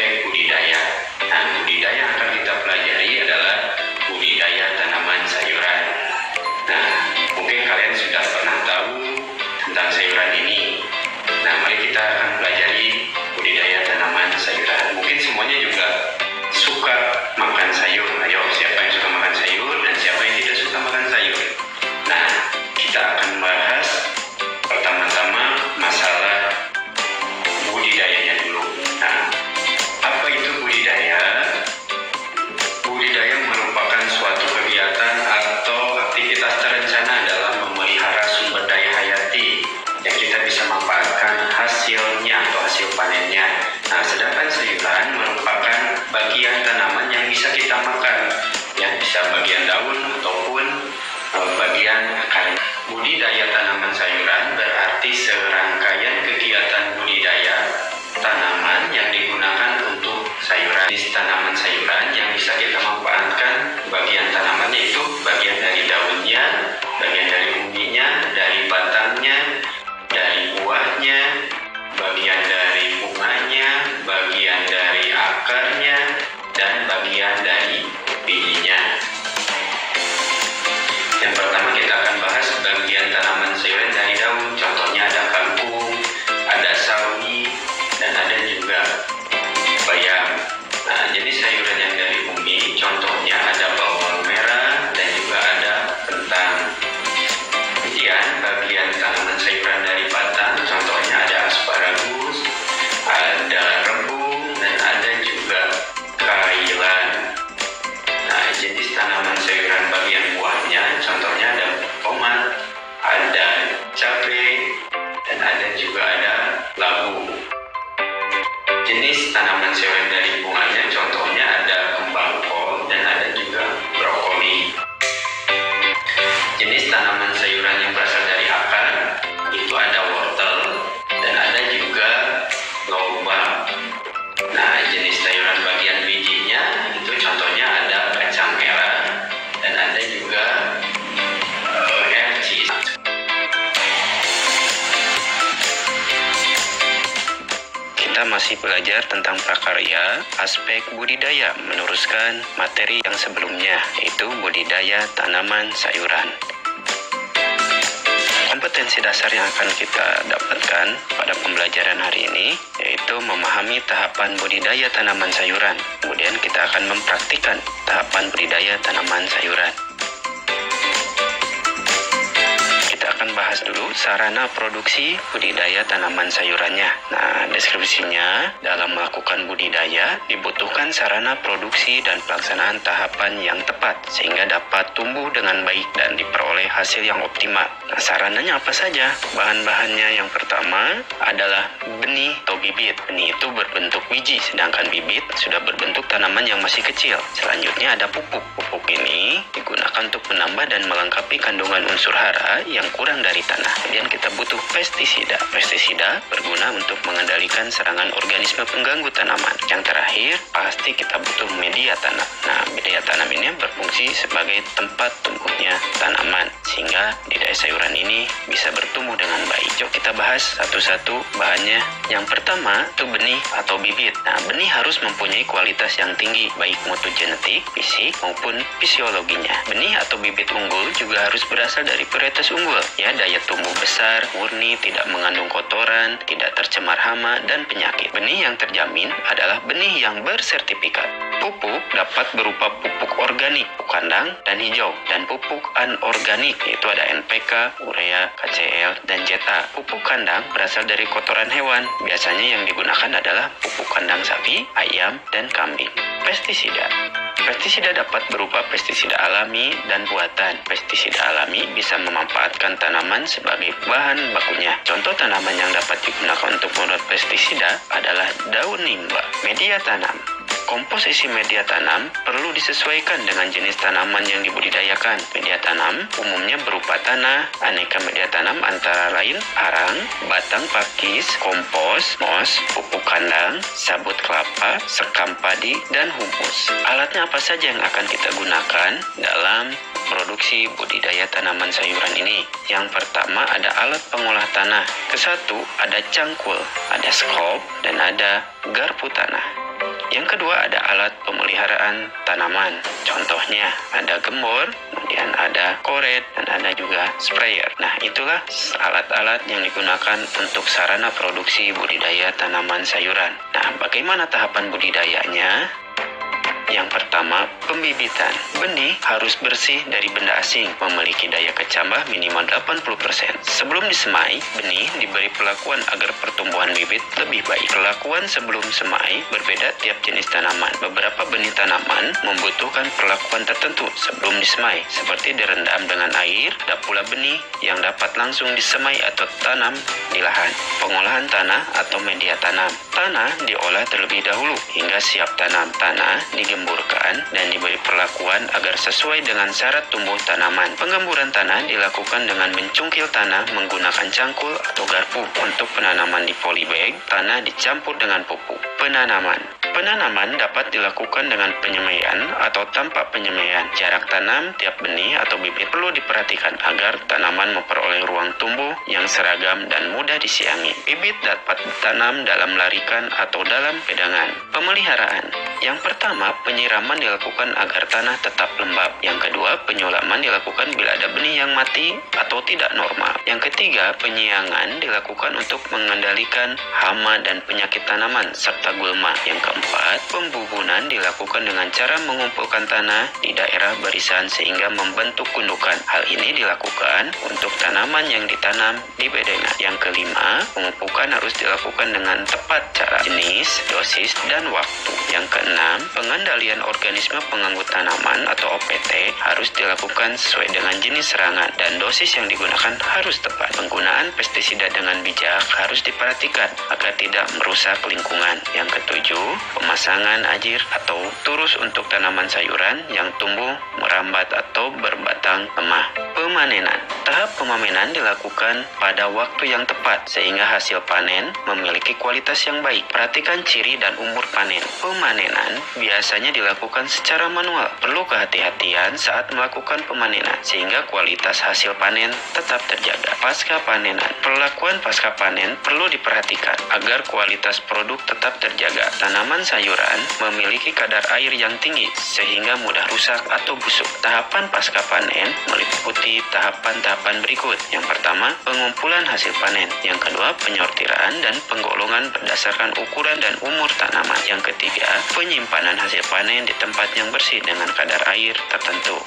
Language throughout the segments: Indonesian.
aspek budidaya. Nah, budidaya yang akan kita pelajari adalah budidaya tanaman sayuran. Nah, mungkin kalian sudah pernah tahu tentang sayuran ini. Nah, mari kita akan pelajari budidaya tanaman sayuran. Mungkin semuanya juga suka makan sayur. Ayo, siapa yang suka makan sayur dan siapa yang tidak suka makan sayur? Nah, kita akan bahas pertama-tama masalah budidayanya dulu. Nah, apa itu budidaya? Budidaya merupakan suatu kegiatan atau aktivitas terencana dalam memelihara sumber daya hayati yang kita bisa manfaatkan hasilnya atau hasil panennya. Nah, sedangkan sayuran merupakan bagian tanaman yang bisa kita makan, yang bisa bagian daun ataupun bagian akarnya. Budidaya tanaman sayuran berarti serangkaian kegiatan budidaya tanaman yang digunakan untuk sayuran. Jenis tanaman sayuran yang bisa kita manfaatkan bagian tanamannya itu bagian dari daunnya, bagian dari umbinya, dari batangnya, dari buahnya, bagian dari bunganya, bagian dari akarnya, dan bagian dari bijinya. Yang pertama kita akan bahas bagian tanaman sayuran dari daun. Contohnya ada kangkung, ada sawi, dan ada juga bayam. Nah, jenis sayuran yang dari umbi, contohnya ada bawang merah dan juga ada kentang. Kemudian bagian tanaman sayuran dari batang, contohnya ada asparagus, ada rebung, dan ada juga kailan. Nah, jenis tanaman sayuran bagian buahnya, contohnya ada tomat, ada cabai, dan ada juga ada labu. Jenis tanaman sayuran dari bunganya, contohnya ada kembang kol dan ada juga brokoli. Jenis tanaman sayuran yang berasal dari akar itu ada wortel dan ada juga lobak. Nah, jenis sayuran bagian bijinya itu contohnya ada kacang merah dan ada juga ercis. Kita masih belajar tentang prakarya aspek budidaya meneruskan materi yang sebelumnya, yaitu budidaya tanaman sayuran. Kompetensi dasar yang akan kita dapatkan pada pembelajaran hari ini yaitu memahami tahapan budidaya tanaman sayuran. Kemudian kita akan mempraktikkan tahapan budidaya tanaman sayuran. Kita akan bahas dulu sarana produksi budidaya tanaman sayurannya. Nah, deskripsinya dalam melakukan budidaya dibutuhkan sarana produksi dan pelaksanaan tahapan yang tepat sehingga dapat tumbuh dengan baik dan diperoleh hasil yang optimal. Nah, sarananya apa saja? Bahan-bahannya yang pertama adalah benih atau bibit. Benih itu berbentuk biji, sedangkan bibit sudah berbentuk tanaman yang masih kecil. Selanjutnya ada pupuk. Pupuk ini digunakan untuk menambah dan melengkapi kandungan unsur hara yang kurang dari tanah. Kemudian kita butuh pestisida. Pestisida berguna untuk mengendalikan serangan organisme pengganggu tanaman. Yang terakhir, pasti kita butuh media tanam. Nah, media tanam ini berfungsi sebagai tempat tumbuhnya tanaman, sehingga budidaya sayuran ini bisa bertumbuh dengan baik. Yuk kita bahas satu-satu bahannya. Yang pertama itu benih atau bibit. Nah, benih harus mempunyai kualitas yang tinggi, baik mutu genetik, fisik, maupun fisiologinya. Benih atau bibit unggul juga harus berasal dari varietas unggul. Ya, daya tumbuh besar, murni, tidak mengandung kotoran, tidak tercemar hama dan penyakit. Benih yang terjamin adalah benih yang bersertifikat. Pupuk dapat berupa pupuk organik, pupuk kandang, dan hijau, dan pupuk anorganik, yaitu ada NPK, urea, KCl, dan Zeta. Pupuk kandang berasal dari kotoran hewan. Biasanya yang digunakan adalah pupuk kandang sapi, ayam, dan kambing. Pestisida. Pestisida dapat berupa pestisida alami dan buatan. Pestisida alami bisa memanfaatkan tanaman sebagai bahan bakunya. Contoh tanaman yang dapat digunakan untuk membuat pestisida adalah daun nimba. Media tanam. Komposisi media tanam perlu disesuaikan dengan jenis tanaman yang dibudidayakan. Media tanam umumnya berupa tanah, aneka media tanam antara lain arang, batang pakis, kompos, mos, pupuk kandang, sabut kelapa, sekam padi, dan humus. Alatnya apa saja yang akan kita gunakan dalam produksi budidaya tanaman sayuran ini? Yang pertama ada alat pengolah tanah. Kesatu ada cangkul, ada skop, dan ada garpu tanah. Yang kedua ada alat pemeliharaan tanaman. Contohnya ada gembor, kemudian ada koret, dan ada juga sprayer. Nah, itulah alat-alat yang digunakan untuk sarana produksi budidaya tanaman sayuran. Nah, bagaimana tahapan budidayanya? Yang pertama, pembibitan. Benih harus bersih dari benda asing, memiliki daya kecambah minimal 80%. Sebelum disemai, benih diberi perlakuan agar pertumbuhan bibit lebih baik. Perlakuan sebelum semai berbeda tiap jenis tanaman. Beberapa benih tanaman membutuhkan perlakuan tertentu sebelum disemai, seperti direndam dengan air. Ada pula benih yang dapat langsung disemai atau tanam di lahan. Pengolahan tanah atau media tanam. Tanah diolah terlebih dahulu hingga siap tanam. Tanah digemburkan dan diberi perlakuan agar sesuai dengan syarat tumbuh tanaman. Penggemburan tanah dilakukan dengan mencungkil tanah menggunakan cangkul atau garpu. Untuk penanaman di polybag, tanah dicampur dengan pupuk. Penanaman dapat dilakukan dengan penyemaian atau tanpa penyemaian. Jarak tanam tiap benih atau bibit perlu diperhatikan agar tanaman memperoleh ruang tumbuh yang seragam dan mudah disiangi. Bibit dapat ditanam dalam larikan atau dalam pedangan. Pemeliharaan. Yang pertama, penyiraman dilakukan agar tanah tetap lembab. Yang kedua, penyulaman dilakukan bila ada benih yang mati atau tidak normal. Yang ketiga, penyiangan dilakukan untuk mengendalikan hama dan penyakit tanaman serta gulma. Yang keempat, pembubunan dilakukan dengan cara mengumpulkan tanah di daerah barisan sehingga membentuk gundukan. Hal ini dilakukan untuk tanaman yang ditanam di bedengan. Yang kelima, pemupukan harus dilakukan dengan tepat cara, jenis, dosis, dan waktu. Yang keenam, pengendalian organisme pengganggu tanaman atau OPT harus dilakukan sesuai dengan jenis serangan dan dosis yang digunakan harus tepat. Penggunaan pestisida dengan bijak harus diperhatikan agar tidak merusak lingkungan. Yang ketujuh, pemasangan ajir atau turus untuk tanaman sayuran yang tumbuh merambat atau berbatang lemah. Pemanenan. Tahap pemanenan dilakukan pada waktu yang tepat sehingga hasil panen memiliki kualitas yang baik. Perhatikan ciri dan umur panen. Pemanenan biasanya dilakukan secara manual. Perlu kehati-hatian saat melakukan pemanenan sehingga kualitas hasil panen tetap terjaga. Pasca panenan. Perlakuan pasca panen perlu diperhatikan agar kualitas produk tetap terjaga. Tanaman sayuran memiliki kadar air yang tinggi sehingga mudah rusak atau busuk. Tahapan pasca panen meliputi tahapan-tahapan berikut. Yang pertama, pengumpulan hasil panen. Yang kedua, penyortiran dan penggolongan berdasarkan ukuran dan umur tanaman. Yang ketiga, penyimpanan hasil panen di tempat yang bersih dengan kadar air tertentu.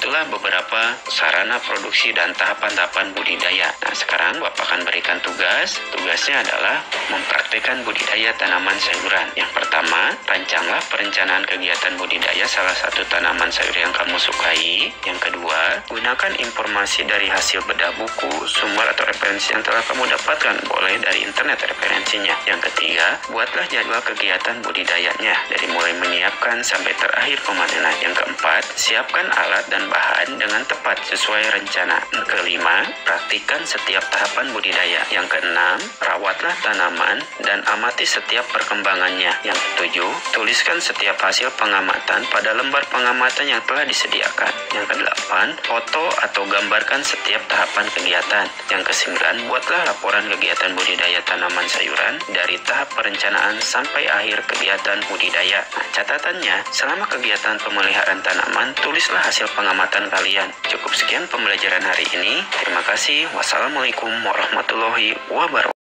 Itulah beberapa sarana produksi dan tahapan-tahapan budidaya. Nah, sekarang Bapak akan berikan tugas. Tugasnya adalah mempraktikkan budidaya tanaman sayuran. Yang pertama, rancanglah perencanaan kegiatan budidaya salah satu tanaman sayur yang kamu sukai. Yang kedua, gunakan informasi dari hasil bedah buku, sumber atau referensi yang telah kamu dapatkan. Boleh dari internet referensinya. Yang ketiga, buatlah jadwal kegiatan budidayanya dari mulai menyiapkan sampai terakhir pemanenan. Yang keempat, siapkan alat dan bahan dengan tepat sesuai rencana. Yang kelima, praktikkan setiap tahapan budidaya. Yang keenam, rawatlah tanaman dan amati setiap perkembangannya. Yang ketujuh, tuliskan setiap hasil pengamatan pada lembar pengamatan yang telah disediakan. Yang kedelapan, foto atau gambarkan setiap tahapan kegiatan. Yang kesembilan, buatlah laporan kegiatan budidaya tanaman sayuran dari tahap perencanaan sampai akhir kegiatan budidaya. Nah, catatannya, selama kegiatan pemeliharaan tanaman, tulislah hasil pengamatan kalian. Cukup sekian pembelajaran hari ini. Terima kasih. Wassalamualaikum warahmatullahi wabarakatuh.